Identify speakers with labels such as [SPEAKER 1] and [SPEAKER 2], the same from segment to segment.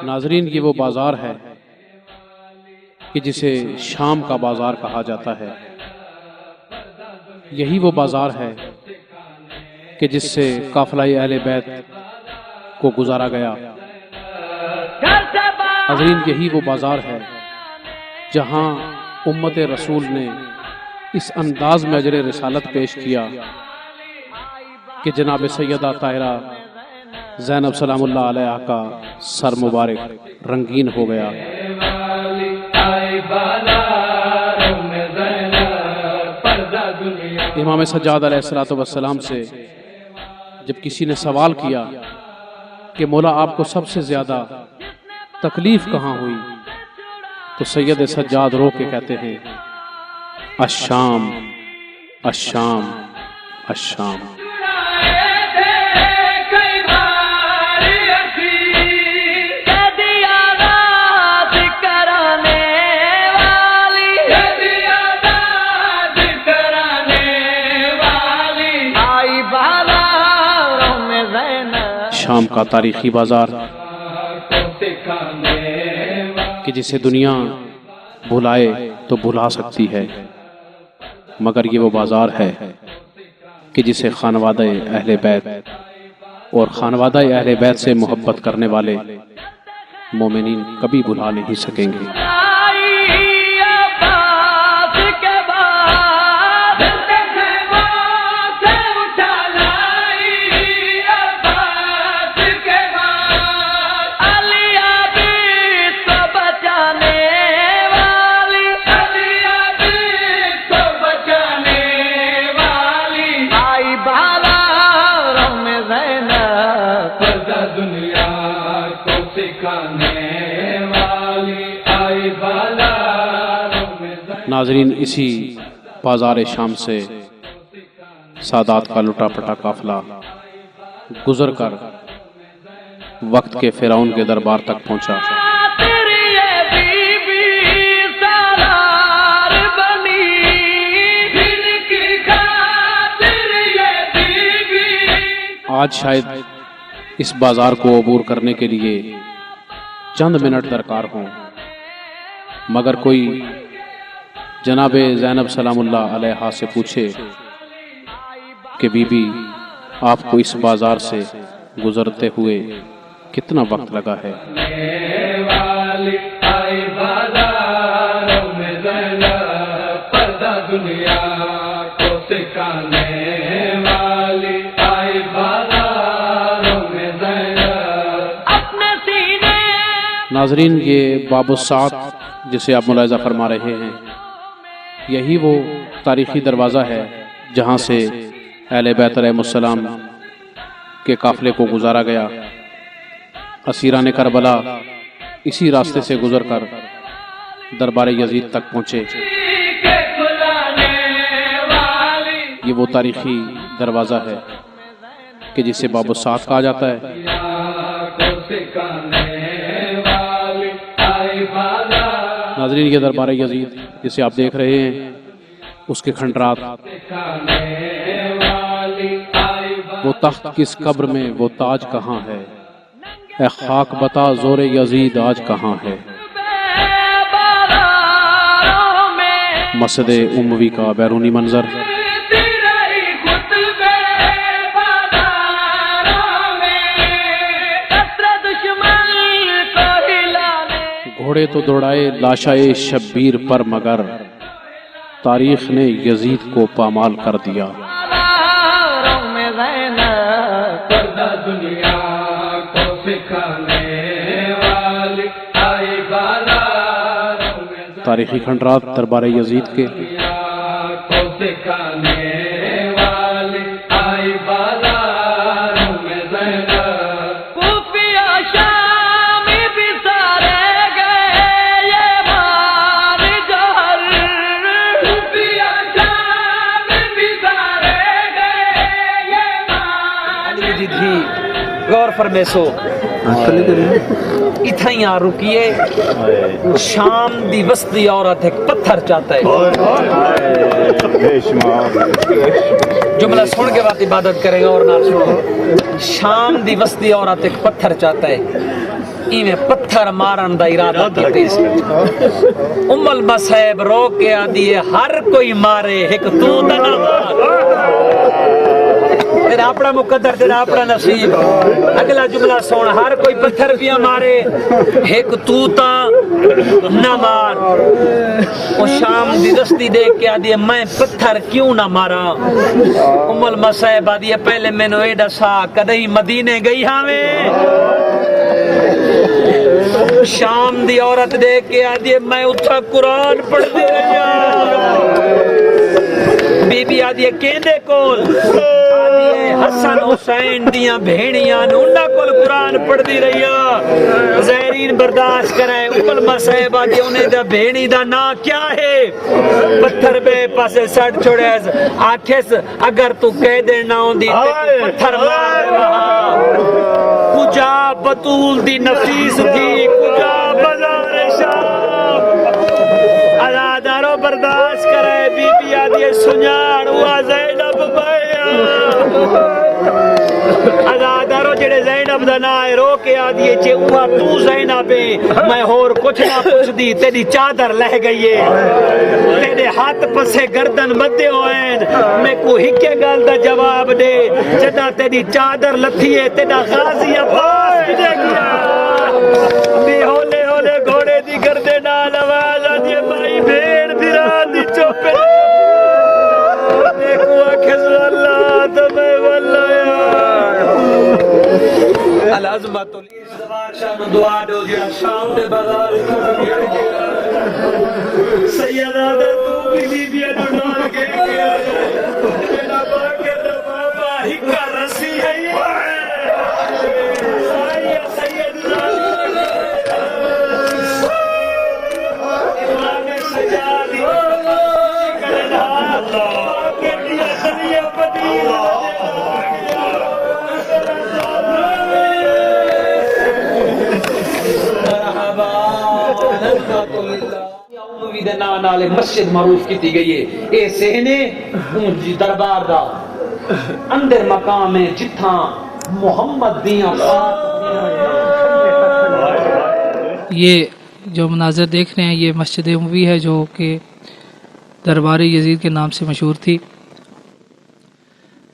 [SPEAKER 1] ناظرین، یہ وہ بازار ہے کہ جسے شام کا بازار کہا جاتا ہے۔ یہی وہ بازار ہے کہ جس سے قافلہ اہل بیت کو گزارا گیا۔ ناظرین، یہی وہ بازار ہے جہاں امت رسول نے اس انداز میں اجر رسالت پیش کیا کہ جناب سیدہ طاہرہ زینب سلام اللہ علیہا کا سر مبارک رنگین ہو گیا۔ امام سجاد علیہ السلام سے جب کسی نے سوال کیا کہ مولا آپ کو سب سے زیادہ تکلیف کہاں ہوئی، تو سید سجاد رو کے کہتے ہیں الشام الشام الشام۔ شام کا تاریخی بازار کہ جسے دنیا بھلائے تو بھلا سکتی ہے، مگر یہ وہ بازار ہے کہ جسے خانوادہ اہل بیت اور خانوادہ اہل بیت سے محبت کرنے والے مومنین کبھی بھلا نہیں سکیں گے۔ ناظرین، اسی بازار شام سے سادات کا لٹا پٹا قافلہ گزر کر وقت کے فرعون کے دربار تک پہنچا۔ آج شاید اس بازار کو عبور کرنے کے لیے چند منٹ درکار ہوں، مگر کوئی جناب زینب سلام اللہ علیہا سے پوچھے کہ بی بی آپ کو اس بازار سے گزرتے ہوئے کتنا وقت لگا ہے؟ ناظرین، یہ باب الساعت جسے آپ ملاحظہ فرما رہے ہیں، یہی وہ تاریخی دروازہ ہے جہاں سے اہل بیت علیہ السلام کے قافلے کو گزارا گیا۔ اسیران کربلا اسی راستے سے گزر کر دربار یزید تک پہنچے۔ یہ وہ تاریخی دروازہ ہے کہ جسے باب الساعت کہا جاتا ہے۔ ناظرین، یہ دربار یزید جسے آپ دیکھ رہے ہیں، اس کے کھنڈرات، وہ تخت کس قبر میں، وہ تاج کہاں ہے، اے خاک بتا زور یزید آج کہاں ہے۔ مسجد اموی کا بیرونی منظر، گھوڑے تو دوڑائے لاشائے شبیر پر، مگر تاریخ نے یزید کو پامال کر دیا۔ تاریخی کھنڈرات دربار یزید کے،
[SPEAKER 2] غور فرمیسو اتھائی آ رکیے، شام دی وسطی عورت ایک پتھر چاہتا ہے، جملہ سن کے بعد عبادت کریں گے اور نہ سنو۔ شام دی وسطی عورت ایک پتھر چاہتا ہے ایویں پتھر مارن دا ارادہ کیتے سی ام المصائب رو کے آدھی ہے ہر کوئی مارے ایک تو دا نہ مار تیرا اپنا مقدر تیرا اپنا نصیب اگلا جملہ سن ہر کوئی پتھر پیا مارے ایک تو تا نہ مار وہ شام دی دستی دیکھ کے آدھی ہے میں پتھر کیوں نہ مارا ام المصائب آدھی ہے پہلے میں نے ایڈا سا کدھی مدینے گئی ہمیں شام دی عورت دیکھ کے آدھی ہے میں اتھا قرآن پڑھ دے رہی بی بی آدھی ہے کیندے کول حسن حسین دیاں بھیڑیاں انہاں کول قرآن پڑھ دی رہی زہرین برداشت کریں ام المصائب آدھی انہیں دا بھیڑی دا نا کیا ہے پتھر بے پاسے سڑ چھوڑے آکھس اگر تو کہہ دے نہ ہوں دی پتھر مار کجا بطول دی نفیس دی کجا بازار شام ازادارو برداشت کرے بی بی آدھی سنیار ہوا زینب بایا ازادارو جڑے زینب دا نا ہے رو کے آدھی چھے ہوا تو زینب ہے میں ہور کچھ نہ پوچھ دی تیری چادر لہ گئی ہے تیرے ہاتھ پسے گردن بدے ہوئیں میں کو ہکے گال دا جواب دے جدا تیری چادر لتھی ہے تیرا غازی عباس دے گیا بے ہولے ہولے گھوڑے دی گردے نال آواز آدھی بھائی بھیڑ بھیران دی چوپے دیکھو آکھز واللہ تمہیں واللہ العظمت لی زبان شاہ دعا دو جیا شام دے بازار سیدہ در تو بھی بیا دنال کے گیا میرا باقی دبابا ہکا رسی ہے یہ سیدہ امام سجادی کرنا اللہ کے دیا دنیا بدیلہ نالے مسجد معروف کی گئی ہے اے سہنے اونجی دربار دا اندر مقام ہے جتھاں محمد دیاں
[SPEAKER 3] یہ جو مناظر دیکھ رہے ہیں یہ مسجد اموی ہے جو کہ دربار یزید کے نام سے مشہور تھی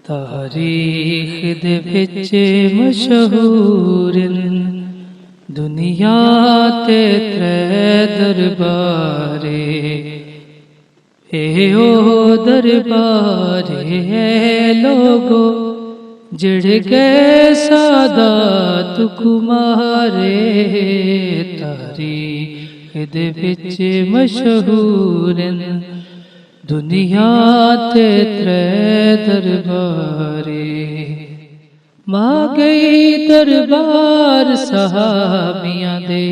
[SPEAKER 3] تاریخ دے وچ مشہور دنیا تے ترے دربارے اے او دربارے لوگو جڑ گئے سادات کمارے تاریخ دے وچ مشہور دنیا تے ترے دربارے ماں گئی دربار صحابیاں دے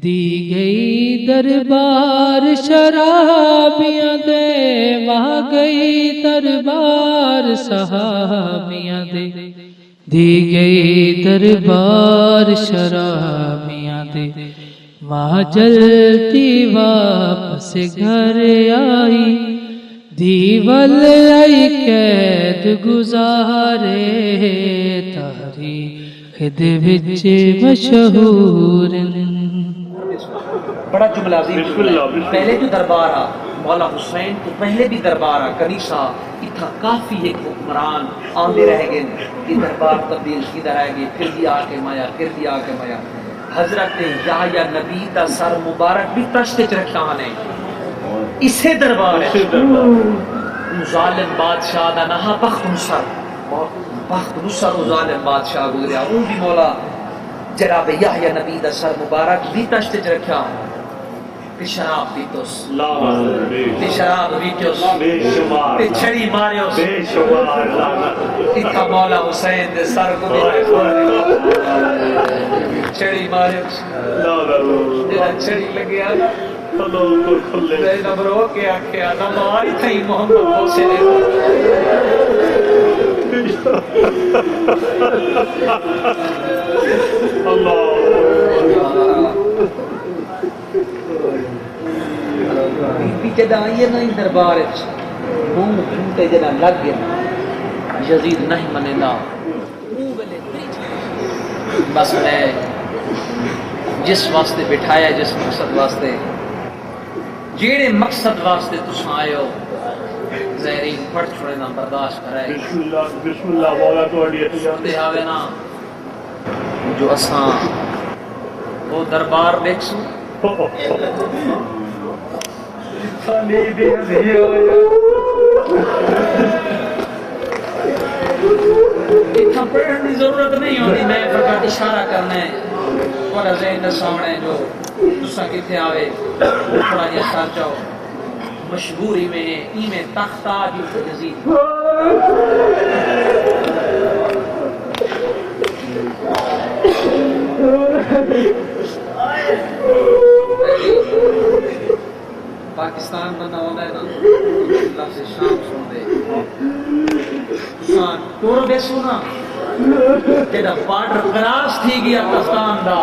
[SPEAKER 3] دی گئی دربار شرابیاں دے ماں گئی دربار صحابیاں دے دی گئی دربار شرابیاں دے ماں جلتی واپس گھر آئی دیول آئی قید گزارے تاریخ دے وچ مشہور
[SPEAKER 2] بڑا جملہ عظیم پہلے جو دربار آ مولا حسین تو پہلے بھی دربار آ کنیسا اتھا کافی ایک حکمران آندے رہ گئے یہ دربار تبدیل کیدا رہ گئے پھر بھی آ کے مایا پھر بھی آ کے مایا حضرت یحییٰ نبی دا سر مبارک بھی تشت چ رکھا نے اسے دربار ہے ظالم بادشاہ دا نہا بخت نصر ظالم بادشاہ گزریا وہ بھی مولا جناب یحییٰ نبی دا سر مبارک بھی تشت چ رکھا تے شراب پیتوس تے شراب پیتوس تے چھڑی ماریوس اتھا مولا حسین دے سر کو چھڑی ماریوس چھڑی لگیا زینب رو کے آکھیا نماری تھی محمد حسین بی جدا آئیے نا دربار منہ جھوٹے جدا لگ گیا یزید نہیں منے دا
[SPEAKER 4] بس میں جس واسطے بٹھایا جس مقصد واسطے جیڑے مقصد واسطے تساں آئے ہو زہرین پڑھ چھوڑے نہ برداشت کرائے
[SPEAKER 5] بسم اللہ مولا تہاڈی
[SPEAKER 4] دے آوے نا جو اساں وہ دربار دیکھ سو اتنا پڑھنے کی ضرورت نہیں ہوتی میں فقط اشارہ کرنا ہے تھوڑا ذہن سامنے جو تساں کتنے آوے تھوڑا جہا سر جاؤ مشہوری میں ہے ای میں تختاج یزید پاکستان بندہ ہوتا ہے نا لفظ شام سن دے ٹور بے سنا جیڑا بارڈر کراس تھی گیا پاکستان دا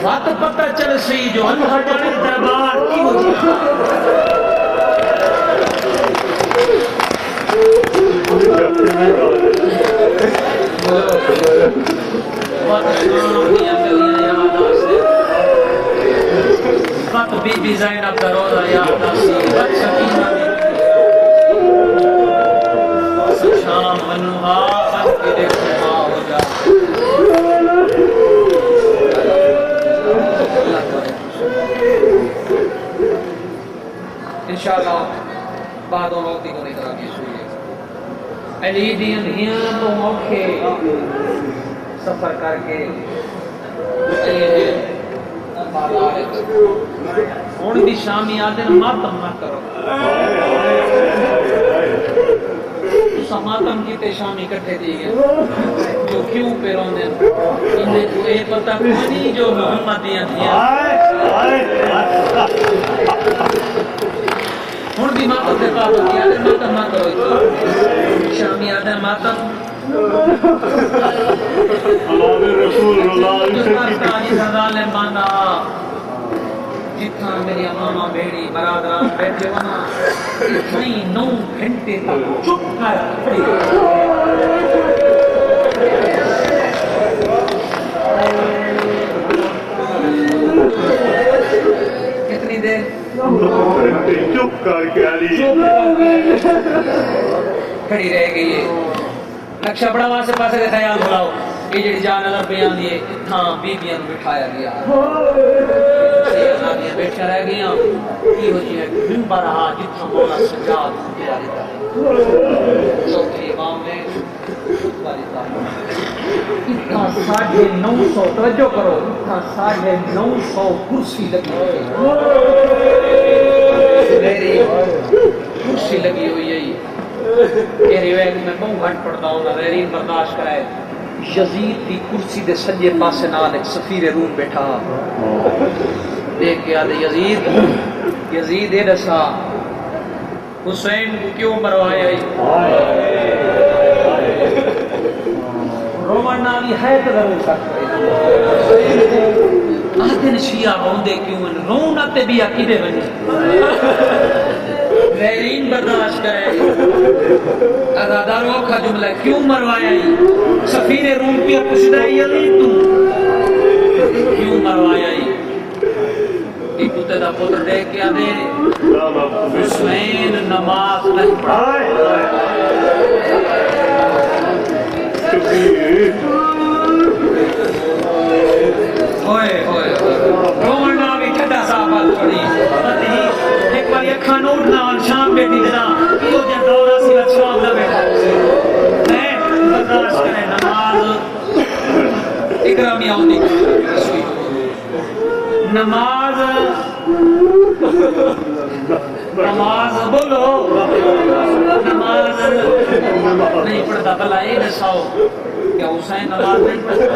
[SPEAKER 4] وقت پتہ چل سی جو اللہ جانے دربار کی ہو جائے وقت بی بی زینب کا روزہ یاد آسی وقت سکینہ شام منوہا بن کے دیکھو ماں ہو جا انشاءاللہ بعدوں وقتی کو نہیں کرا کی سوئی علی دین ہیاں تو موقع سفر کر کے ہوں بھی شامی آدھے ماتم نہ کرو ماتم کیتے شامی کٹھے دی گئے جو کیوں پہ روندے انہیں کو اے پتہ نہیں جو محمدیاں تھیں ہوں بھی ماتم دے پابندی آدھے ماتم نہ کرو شامی آدھے ماتم
[SPEAKER 5] رسول اللہ
[SPEAKER 4] جتنا میری ماما بیڑی برادران بیٹھے وہاں اتنی 9 گھنٹے تک چپ کر کھڑی کتنی دیر
[SPEAKER 5] چپ کر کے علی
[SPEAKER 4] کھڑی رہ گئی ہے نقشہ بڑا وہاں سے پاسے دے خیال بلاؤ یہ جڑی جان نظر بیان دیئے اتھاں بیبیاں بٹھایا گیا سیدنا دیاں بیٹھا رہ گیا یہ ہو جی ہے منبر رہا جتنا مولا سجاد دعا دیتا ہے چوتھی امام نے دعا دیتا ہے اتنا 950 توجہ کرو اتنا 950 کرسی لگی ہوئی میری کرسی لگی ہوئی ہے یہ روایت میں بہت گھٹ پڑھتا ہوں غیرین برداشت کرائے یزید دی کرسی دے سجے پاسے نال ایک سفیر روم بیٹھا دیکھ کے آدھے یزید اے دسا حسین کو کیوں مروایا رومن نامی ہے تو ضرور سکتا آدھے شیعہ روندے کیوں رونا تے بھی عقیدے بنی غیرین برداشت کرے ازاداروں کا جملہ کیوں مروایا ہی سفیر روم پہ پوچھتا ہے علی تم کیوں مروایا ہی ایک کتے دا پتر دیکھ کے آدھے حسین نماز نہیں پڑھائے ہوئے ہوئے رومنہ بھی کھٹا صاحبات پڑی ایک بار یہ کھانوٹ نہ شام بیٹی دینا تو جن دورہ سی شام نہ بیٹھا میں برداشت کریں نماز اکرامی آؤں نماز بولو نماز نہیں پڑھتا بھلا یہ دساؤ کیا حسین نماز نہیں پڑھتا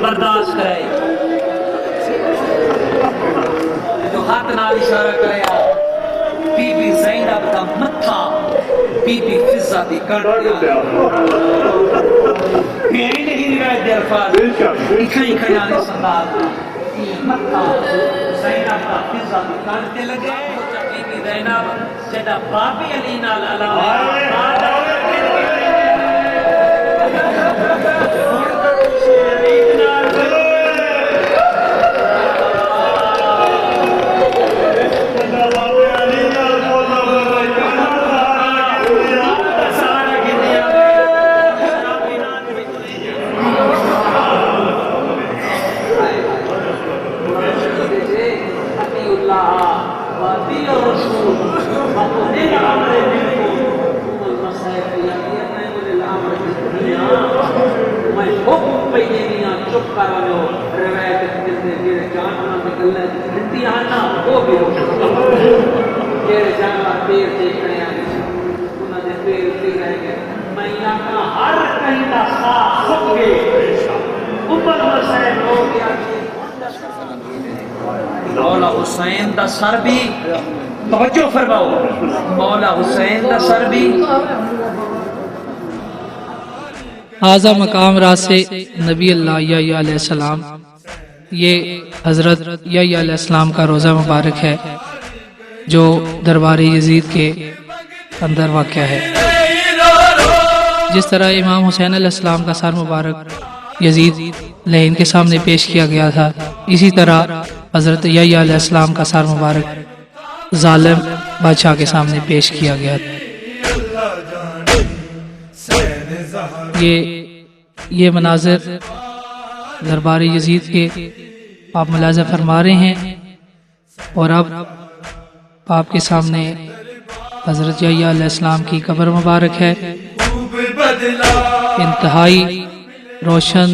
[SPEAKER 4] برداشت کرے جو ہاتھ نال اشارہ کرے بی بی زینب کا متھا بی بی فضہ دی کر دیا یہ نہیں روایت دے الفاظ اکھائی کھیانے سندار متھا زینب کا فضہ دی کر لگے بی بی زینب جدہ بابی علی نال علاوہ مولا حسین دا سر بھی توجہ فرماؤ، مولا حسین دا سر بھی
[SPEAKER 3] اعظم مقام راز سے نبی اللہ یحییٰ علیہ السلام، یہ حضرت یحییٰ علیہ السلام کا روزہ مبارک ہے جو دربار یزید کے اندر واقع ہے۔ جس طرح امام حسین علیہ السلام کا سر مبارک یزید لعین کے سامنے پیش کیا گیا تھا، اسی طرح حضرت یحییٰ علیہ السلام کا سر مبارک ظالم بادشاہ کے سامنے پیش کیا گیا تھا۔ یہ مناظر دربار یزید کے آپ ملاحظہ فرما رہے ہیں، اور اب آپ کے سامنے حضرت یحییٰ علیہ السلام کی قبر مبارک ہے، انتہائی روشن،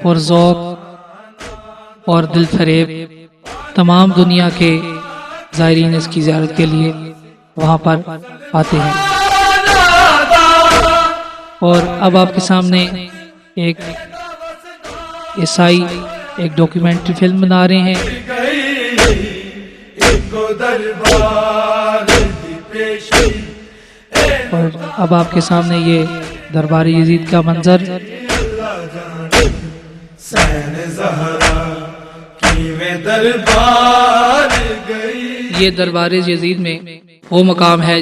[SPEAKER 3] پرذوق اور دل فریب۔ تمام دنیا کے زائرین اس کی زیارت کے لیے وہاں پر آتے ہیں۔ اور اب آپ کے سامنے ایک عیسائی ایک ڈاکیومنٹری فلم بنا رہے ہیں۔ اور اب آپ کے سامنے یہ دربار یزید کا منظر، یہ دربار یزید میں وہ مقام ہے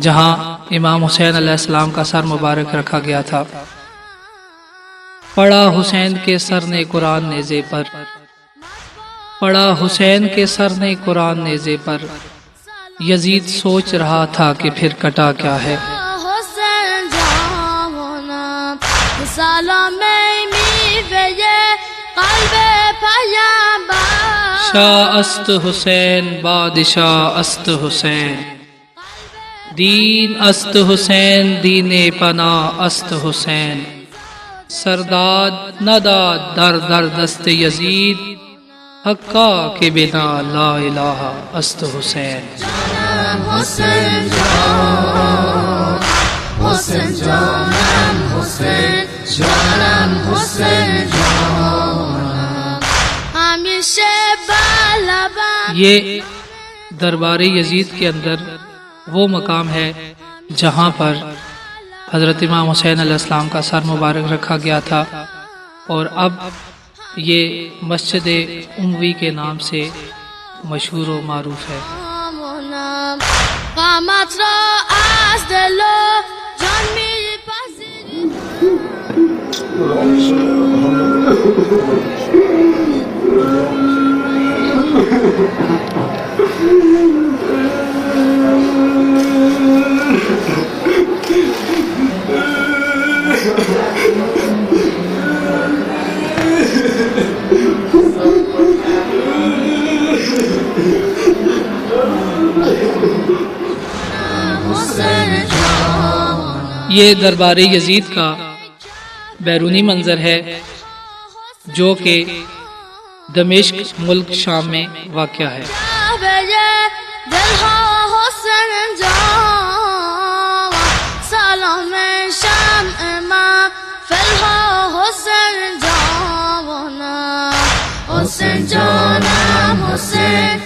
[SPEAKER 3] جہاں امام حسین علیہ السلام کا سر مبارک رکھا گیا تھا۔ پڑا حسین کے سر نے قرآن نیزے پر، پڑا حسین کے سر نے قرآن نیزے پر، یزید سوچ رہا تھا کہ پھر کٹا کیا ہے۔ شاہ است حسین بادشاہ است حسین، دین است حسین دین پناہ است حسین، سرداد نداد در در دست یزید، حقا کے بنا لا الہ است حسین۔
[SPEAKER 6] حسین جان، حسین جانم حسین جانم حسین جانم، ہمیشہ بالا
[SPEAKER 3] یہ دربار یزید کے اندر وہ مقام ہے جہاں پر حضرت امام حسین علیہ السلام کا سر مبارک رکھا گیا تھا، اور اب یہ مسجد اموی کے نام سے مشہور و معروف ہے۔
[SPEAKER 6] قامت را از دل و جان میپذیری۔
[SPEAKER 3] یہ دربار یزید کا بیرونی منظر ہے جو کہ دمشق ملک شام میں واقع ہے۔
[SPEAKER 6] حسین جانم حسین